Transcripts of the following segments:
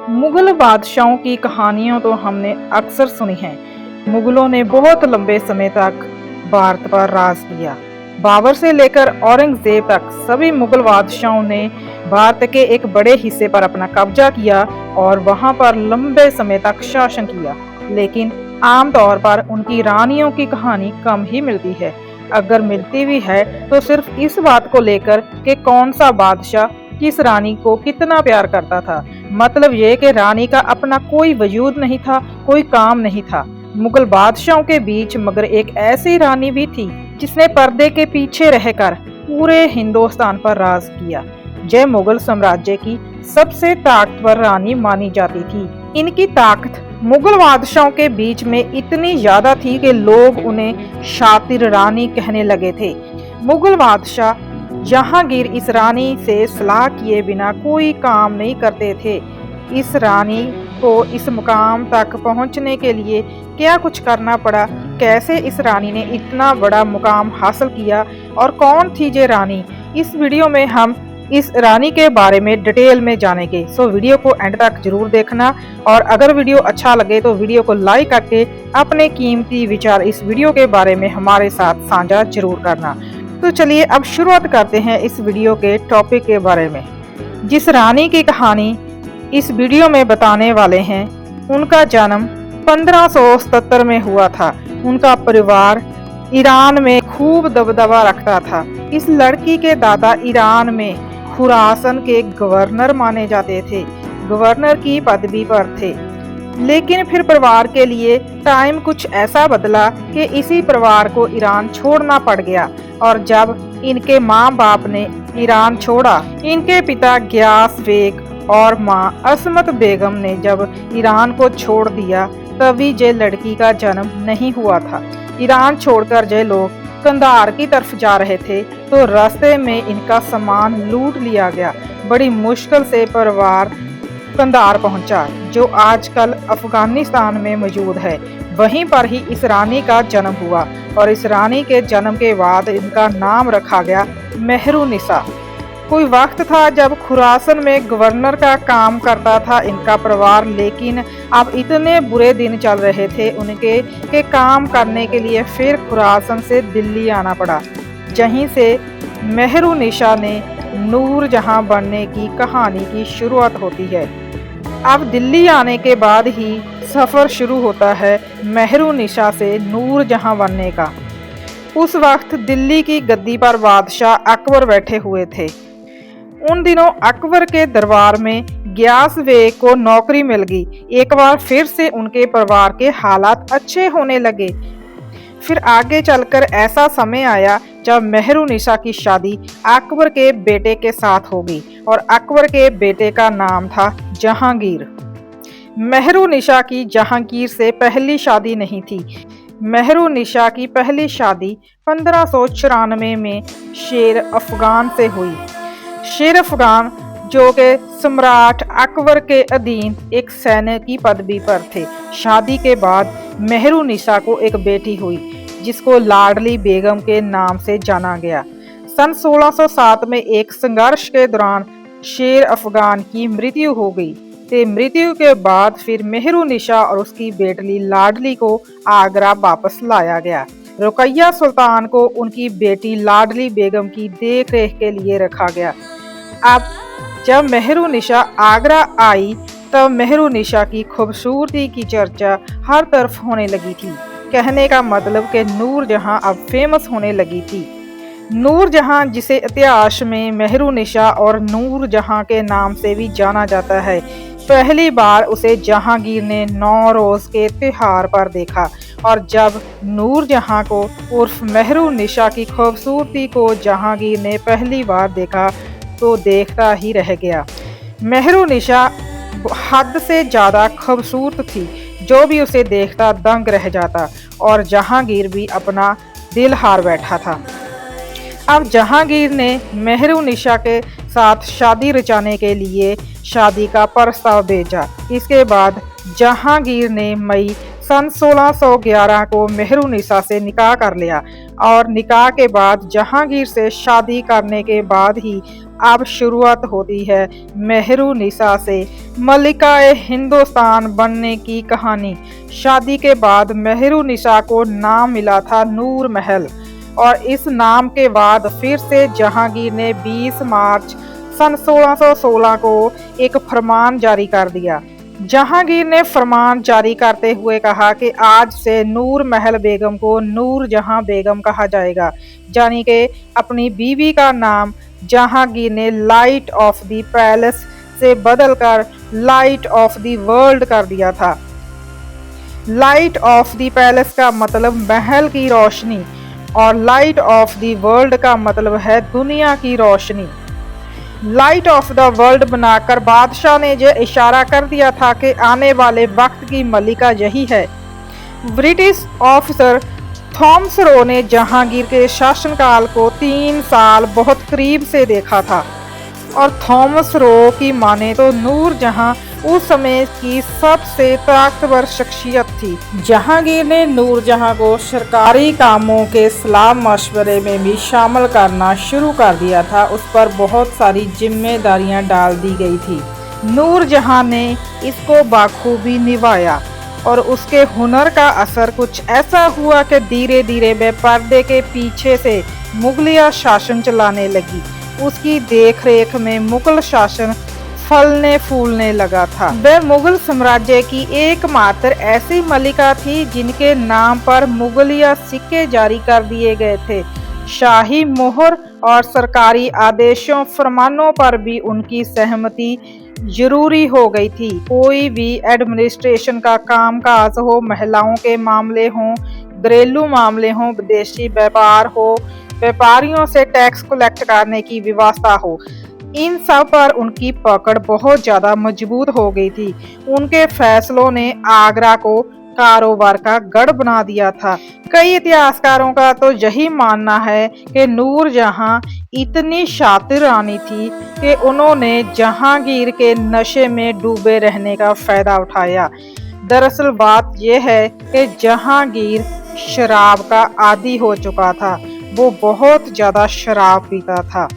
मुगल बादशाहों की कहानियां तो हमने अक्सर सुनी हैं। मुगलों ने बहुत लंबे समय तक भारत पर राज किया। बाबर से लेकर औरंगजेब तक सभी मुगल बादशाहों ने भारत के एक बड़े हिस्से पर अपना कब्जा किया और वहां पर लंबे समय तक शासन किया। लेकिन आमतौर पर उनकी रानियों की कहानी कम ही मिलती है। अगर मिलती भी है तो सिर्फ इस बात को लेकर कि कौन सा बादशाह किस रानी को कितना प्यार करता था। मतलब ये कि रानी का अपना कोई वजूद नहीं था, कोई काम नहीं था। मुगल बादशाहों के बीच मगर एक ऐसी रानी भी थी जिसने पर्दे के पीछे रहकर पूरे हिंदुस्तान पर राज किया। जय मुगल साम्राज्य की सबसे ताकतवर रानी मानी जाती थी। इनकी ताकत मुगल बादशाहों के बीच में इतनी ज्यादा थी कि लोग उन्हें शातिर रानी कहने लगे थे। मुगल बादशाह जहांगीर इस रानी से सलाह किए बिना कोई काम नहीं करते थे। इस रानी को इस मुकाम तक पहुंचने के लिए क्या कुछ करना पड़ा, कैसे इस रानी ने इतना बड़ा मुकाम हासिल किया और कौन थी ये रानी, इस वीडियो में हम इस रानी के बारे में डिटेल में जानेंगे। सो वीडियो को एंड तक जरूर देखना और अगर वीडियो अच्छा लगे तो वीडियो को लाइक करके अपने कीमती विचार इस वीडियो के बारे में हमारे साथ साझा जरूर करना। तो चलिए अब शुरुआत करते हैं इस वीडियो के टॉपिक के बारे में। जिस रानी की कहानी इस वीडियो में बताने वाले हैं उनका जन्म 1577 में हुआ था। उनका परिवार ईरान में खूब दबदबा रखता था। इस लड़की के दादा ईरान में खुरासन के गवर्नर माने जाते थे, गवर्नर की पदवी पर थे। लेकिन फिर परिवार के लिए टाइम कुछ ऐसा बदला कि इसी परिवार को ईरान छोड़ना पड़ गया। और जब इनके माँ बाप ने ईरान छोड़ा, इनके पिता गियास बेग और माँ असमत बेगम ने जब ईरान को छोड़ दिया तभी जे लड़की का जन्म नहीं हुआ था। ईरान छोड़कर जे लोग कंधार की तरफ जा रहे थे तो रास्ते में इनका सामान लूट लिया गया। बड़ी मुश्किल से परिवार कंधार पहुंचा जो आजकल अफगानिस्तान में मौजूद है। वहीं पर ही इस रानी का जन्म हुआ और इस रानी के जन्म के बाद इनका नाम रखा गया मेहरुनिसा। कोई वक्त था जब खुरासन में गवर्नर का काम करता था इनका परिवार, लेकिन अब इतने बुरे दिन चल रहे थे उनके के काम करने के लिए फिर खुरासन से दिल्ली आना पड़ा। जहीं से मेहरुनिसा ने नूरजहां बनने की कहानी की शुरुआत होती है। अब दिल्ली आने के बाद ही सफ़र शुरू होता है मेहरुनिसा से नूरजहां बनने का। उस वक्त दिल्ली की गद्दी पर बादशाह अकबर बैठे हुए थे। उन दिनों अकबर के दरबार में गियास बेग को नौकरी मिल गई। एक बार फिर से उनके परिवार के हालात अच्छे होने लगे। फिर आगे चलकर ऐसा समय आया जब मेहरुनिसा की शादी अकबर के बेटे के साथ हो गई और अकबर के बेटे का नाम था जहांगीर। मेहरुनिसा की जहांगीर से पहली शादी नहीं थी। मेहरुनिसा की पहली शादी 1594 में शेर अफगान से हुई। शेर अफगान जो के सम्राट अकबर के अधीन एक सैनिक की पदवी पर थे। शादी के बाद मेहरुनिसा को एक बेटी हुई जिसको लाडली बेगम के नाम से जाना गया। सन 1607 में एक संघर्ष के दौरान शेर अफगान की मृत्यु हो गई। ते मृत्यु के बाद फिर मेहरुनिसा और उसकी बेटी लाडली को आगरा वापस लाया गया। रुकैया सुल्तान को उनकी बेटी लाडली बेगम की देख रेख के लिए रखा गया। अब जब मेहरुनिसा आगरा आई तब मेहरुनिसा की खूबसूरती की चर्चा हर तरफ होने लगी थी। कहने का मतलब कि नूरजहां अब फेमस होने लगी थी। नूरजहां जिसे इतिहास में मेहरुनिसा और नूरजहां के नाम से भी जाना जाता है। पहली बार उसे जहांगीर ने नौरोज के त्योहार पर देखा और जब नूरजहां को उर्फ मेहरुनिसा की खूबसूरती को जहांगीर ने पहली बार देखा तो देखता ही रह गया। मेहरुनिसा हद से ज़्यादा खूबसूरत थी, जो भी उसे देखता दंग रह जाता और जहांगीर भी अपना दिल हार बैठा था। अब जहांगीर ने मेहरुनिसा के साथ शादी रचाने के लिए शादी का प्रस्ताव भेजा। इसके बाद जहांगीर ने मई सन 1611 को मेहरुनिसा से निकाह कर लिया और निकाह के बाद जहांगीर से शादी करने के बाद ही अब शुरुआत होती है मेहरुनिसा से मलिकाए हिंदुस्तान बनने की कहानी। शादी के बाद मेहरुनिसा को नाम मिला था नूर महल और इस नाम के बाद फिर से जहांगीर ने 20 मार्च सन 1616 को एक फरमान जारी कर दिया। जहांगीर ने फरमान जारी करते हुए कहा कि आज से नूर महल बेगम को नूर जहां बेगम कहा जाएगा, यानी कि अपनी बीवी का नाम जहांगीर ने लाइट ऑफ द पैलेस से बदलकर लाइट ऑफ द वर्ल्ड कर दिया था। लाइट ऑफ द पैलेस का मतलब महल की रोशनी और लाइट ऑफ द वर्ल्ड का मतलब है दुनिया की रोशनी। लाइट ऑफ द वर्ल्ड बनाकर बादशाह ने जो इशारा कर दिया था कि आने वाले वक्त की मलिका यही है। ब्रिटिश ऑफिसर थॉमस रो ने जहांगीर के शासनकाल को 3 साल बहुत करीब से देखा था और थॉमस रो की माने तो नूरजहां उस समय की सबसे ताकतवर शख्सियत थी। जहांगीर ने नूरजहां को सरकारी कामों के सलाह मशवरे में भी शामिल करना शुरू कर दिया था। उस पर बहुत सारी जिम्मेदारियां डाल दी गई थी। नूरजहां ने इसको बाखूबी निभाया और उसके हुनर का असर कुछ ऐसा हुआ कि धीरे धीरे वह पर्दे के पीछे से मुगलिया शासन चलाने लगी। उसकी देखरेख में मुगल शासन फलने फूलने लगा था। वह मुगल साम्राज्य की एकमात्र ऐसी मलिका थी जिनके नाम पर मुगलिया सिक्के जारी कर दिए गए थे। शाही मोहर और सरकारी आदेशों फरमानों पर भी उनकी सहमति जरूरी हो गई थी। कोई भी एडमिनिस्ट्रेशन का कामकाज हो, महिलाओं के मामले हों, घरेलू मामले हों, विदेशी व्यापार हो, व्यापारियों से टैक्स कलेक्ट करने की व्यवस्था हो, इन सब पर उनकी पकड़ बहुत ज्यादा मजबूत हो गई थी। उनके फैसलों ने आगरा को कारोबार का गढ़ बना दिया था। कई इतिहासकारों का तो यही मानना है कि नूरजहां इतनी शातिर रानी थी कि उन्होंने जहांगीर के नशे में डूबे रहने का फायदा उठाया। दरअसल बात यह है कि जहांगीर शराब का आदी हो चुका था। वो बहुत ज्यादा शराब पीता था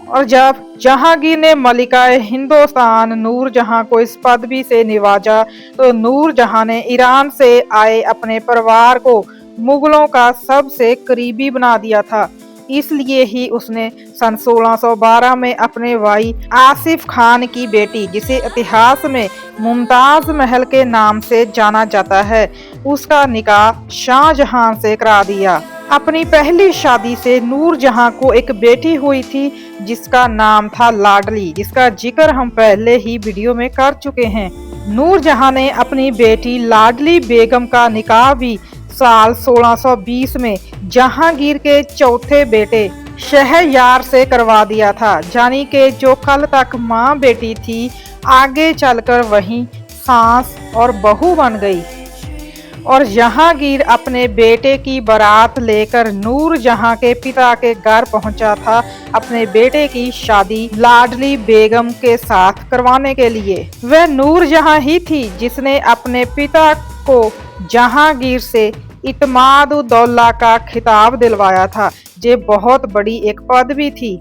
और जब जहांगीर ने मलिकाए हिंदुस्तान नूरजहां को इस पदवी से निवाजा तो नूरजहां ने ईरान से आए अपने परिवार को मुगलों का सबसे करीबी बना दिया था। इसलिए ही उसने सन 1612 में अपने भाई आसिफ खान की बेटी, जिसे इतिहास में मुमताज महल के नाम से जाना जाता है, उसका निकाह शाहजहां से करा दिया। अपनी पहली शादी से नूरजहां को एक बेटी हुई थी जिसका नाम था लाडली, जिसका जिक्र हम पहले ही वीडियो में कर चुके हैं। नूरजहां ने अपनी बेटी लाडली बेगम का निकाह भी साल 1620 में जहांगीर के चौथे बेटे शहरयार से करवा दिया था, यानी कि जो कल तक माँ बेटी थी आगे चलकर वही सास और बहू बन गई। और जहांगीर अपने बेटे की बारात लेकर नूरजहां के पिता के घर पहुंचा था अपने बेटे की शादी लाडली बेगम के साथ करवाने के लिए। वह नूरजहां ही थी जिसने अपने पिता को जहांगीर से इत्माद-उद-दौला का खिताब दिलवाया था, जो बहुत बड़ी एक पदवी थी।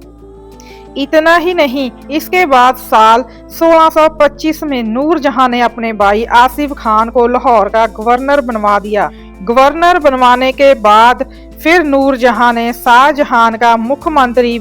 इतना ही नहीं, इसके बाद साल 1625 में नूरजहां ने अपने भाई आसिफ खान को लाहौर का गवर्नर बनवा दिया। गवर्नर बनवाने के बाद फिर नूरजहां ने शाहजहां का मुख्यमंत्री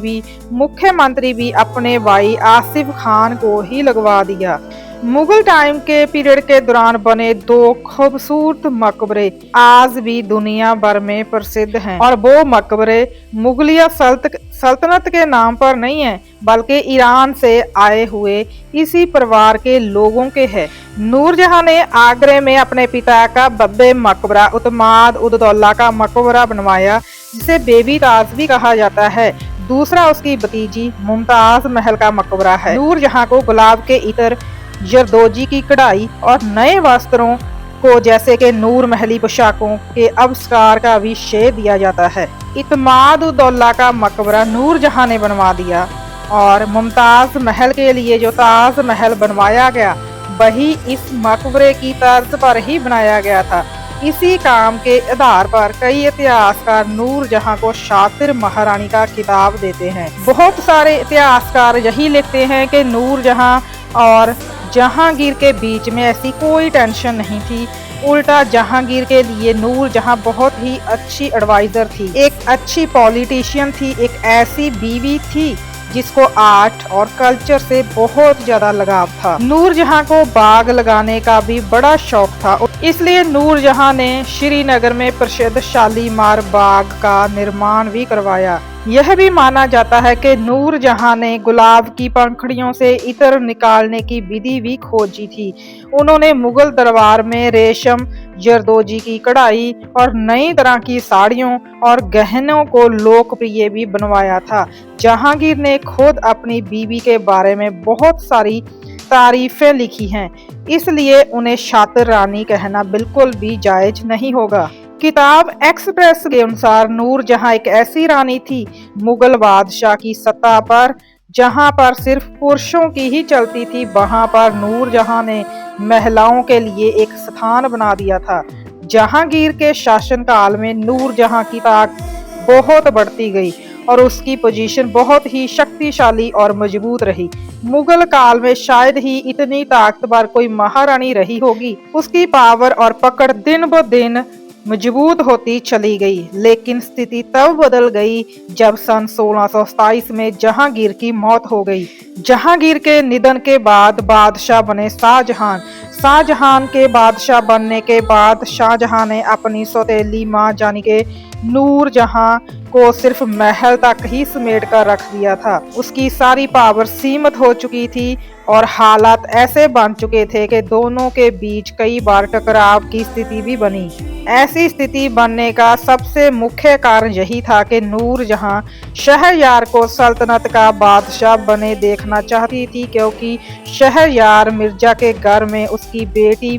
भी अपने भाई आसिफ खान को ही लगवा दिया। मुगल टाइम के पीरियड के दौरान बने 2 खूबसूरत मकबरे आज भी दुनिया भर में प्रसिद्ध हैं और वो मकबरे मुगलिया सल्तनत के नाम पर नहीं है, बल्कि ईरान से आए हुए इसी परिवार के लोगों के हैं। नूरजहां ने आगरे में अपने पिता का बब्बे मकबरा इत्माद-उद-दौला का मकबरा बनवाया, जिसे बेबी ताज भी कहा जाता है। दूसरा उसकी भतीजी मुमताज महल का मकबरा है। नूरजहां को गुलाब के इत्र, जरदोजी की कढ़ाई और नए वस्त्रों को जैसे कि नूर महली पोशाकों के आविष्कार का भी श्रेय दिया जाता है। इत्माद-उद-दौला का मकबरा नूरजहां ने बनवा दिया और मुमताज महल के लिए जो ताज महल बनवाया गया वही इस मकबरे की तर्ज पर ही बनाया गया था। इसी काम के आधार पर कई इतिहासकार नूरजहां को शातिर महारानी का खिताब देते हैं। बहुत सारे इतिहासकार यही लिखते हैं कि नूरजहां और जहांगीर के बीच में ऐसी कोई टेंशन नहीं थी। उल्टा जहांगीर के लिए नूरजहां बहुत ही अच्छी एडवाइजर थी, एक अच्छी पॉलिटिशियन थी, एक ऐसी बीवी थी जिसको आर्ट और कल्चर से बहुत ज्यादा लगाव था। नूरजहां को बाग लगाने का भी बड़ा शौक था, इसलिए नूरजहां ने श्रीनगर में प्रसिद्ध शालीमार बाग का निर्माण भी करवाया। यह भी माना जाता है कि नूरजहां ने गुलाब की पंखड़ियों से इत्र निकालने की विधि भी खोजी थी। उन्होंने मुगल दरबार में रेशम, जरदोजी की कढ़ाई और नई तरह की साड़ियों और गहनों को लोकप्रिय भी बनवाया था। जहांगीर ने खुद अपनी बीवी के बारे में बहुत सारी तारीफें लिखी हैं, इसलिए उन्हें शातिर रानी कहना बिल्कुल भी जायज नहीं होगा। किताब एक्सप्रेस के अनुसार नूरजहां एक ऐसी रानी थी मुगल बादशाह की सत्ता पर, जहां पर सिर्फ पुरुषों की ही चलती थी, वहां पर नूरजहां ने महिलाओं के लिए एक स्थान बना दिया था। जहांगीर के शासनकाल में नूरजहां की ताकत बहुत बढ़ती गई और उसकी पोजीशन बहुत ही शक्तिशाली और मजबूत रही। मुगल काल में शायद ही इतनी ताकतवर कोई महारानी रही होगी। उसकी पावर और पकड़ दिन ब दिन मजबूत होती चली गई, लेकिन स्थिति तब बदल गई जब सन 1627 में जहांगीर की मौत हो गई। जहांगीर के निधन के बाद बादशाह बने शाहजहां। शाहजहां के बादशाह बनने के बाद शाहजहां ने अपनी सौतेली मां यानी कि नूरजहां को सिर्फ महल तक ही समेट कर रख दिया था। उसकी सारी पावर सीमित हो चुकी थी और हालात ऐसे बन चुके थे कि दोनों के बीच कई बार टकराव की स्थिति भी बनी। ऐसी स्थिति बनने का सबसे मुख्य कारण यही था कि नूरजहां शहरयार को सल्तनत का बादशाह बने देखना चाहती थी, क्योंकि शहरयार मिर्जा के घर में उसकी बेटी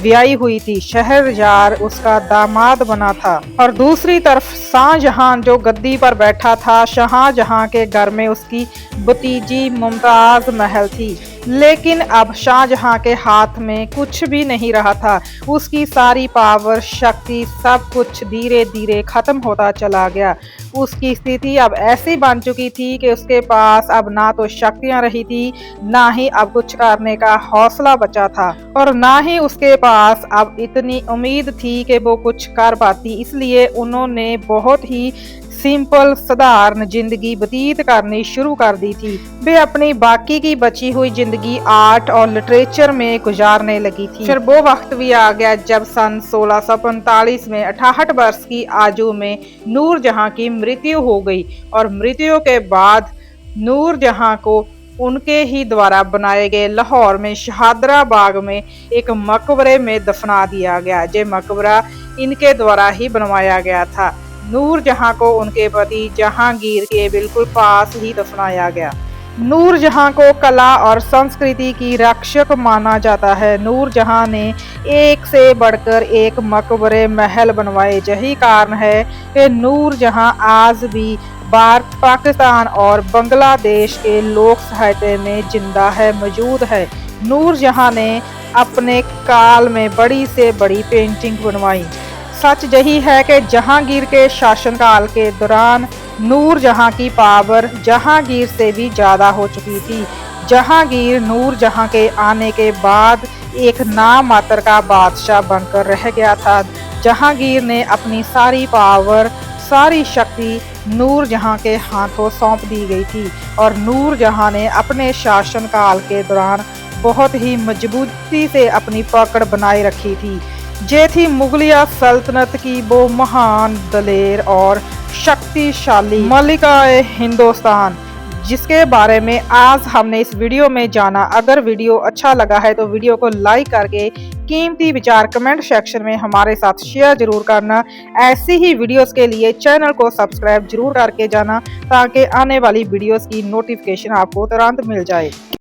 ब्याही हुई थी। शहरयार उसका दामाद बना था और दूसरी तरफ शाहजहां जो गद्दी पर बैठा था, शाहजहां के घर में उसकी भतीजी मुमताज महल थी। लेकिन अब शाहजहां के हाथ में कुछ भी नहीं रहा था। उसकी सारी पावर, शक्ति, सब कुछ धीरे धीरे खत्म होता चला गया। उसकी स्थिति अब ऐसी बन चुकी थी कि उसके पास अब ना तो शक्तियां रही थी, ना ही अब कुछ करने का हौसला बचा था और ना ही उसके पास अब इतनी उम्मीद थी कि वो कुछ कर पाती। इसलिए उन्होंने बहुत ही सिंपल साधारण जिंदगी व्यतीत करनी शुरू कर दी थी। वे अपनी बाकी की बची हुई जिंदगी आर्ट और लिटरेचर में गुजारने लगी थी। फिर वो वक्त भी आ गया जब सन 1645 में 68 वर्ष की आयु में नूरजहां की मृत्यु हो गई और मृत्यु के बाद नूरजहां को उनके ही द्वारा बनाए गए लाहौर में शहादरा बाग में एक मकबरे में दफना दिया गया। ये मकबरा इनके द्वारा ही बनवाया गया था। नूरजहां को उनके पति जहांगीर के बिल्कुल पास ही दफनाया गया। नूरजहां को कला और संस्कृति की रक्षक माना जाता है। नूरजहां ने एक से बढ़कर एक मकबरे महल बनवाए। यही कारण है कि नूरजहां आज भी भारत, पाकिस्तान और बांग्लादेश के लोक साहित्य में जिंदा है, मौजूद है। नूरजहां ने अपने काल में बड़ी से बड़ी पेंटिंग बनवाई। सच यही है कि जहांगीर के शासनकाल के दौरान नूरजहां की पावर जहांगीर से भी ज्यादा हो चुकी थी। जहांगीर नूरजहां के आने के बाद एक नाम मात्र का बादशाह बनकर रह गया था। जहांगीर ने अपनी सारी पावर, सारी शक्ति नूरजहां के हाथों सौंप दी गई थी और नूरजहां ने अपने शासनकाल के दौरान बहुत ही मजबूती से अपनी पकड़ बनाए रखी थी। ये थी मुगलिया सल्तनत की वो महान, दलेर और शक्तिशाली मलिकाए हिंदुस्तान, जिसके बारे में आज हमने इस वीडियो में जाना। अगर वीडियो अच्छा लगा है तो वीडियो को लाइक करके कीमती विचार कमेंट सेक्शन में हमारे साथ शेयर जरूर करना। ऐसी ही वीडियोस के लिए चैनल को सब्सक्राइब जरूर करके जाना, ताकि आने वाली वीडियोस की नोटिफिकेशन आपको तुरंत मिल जाए।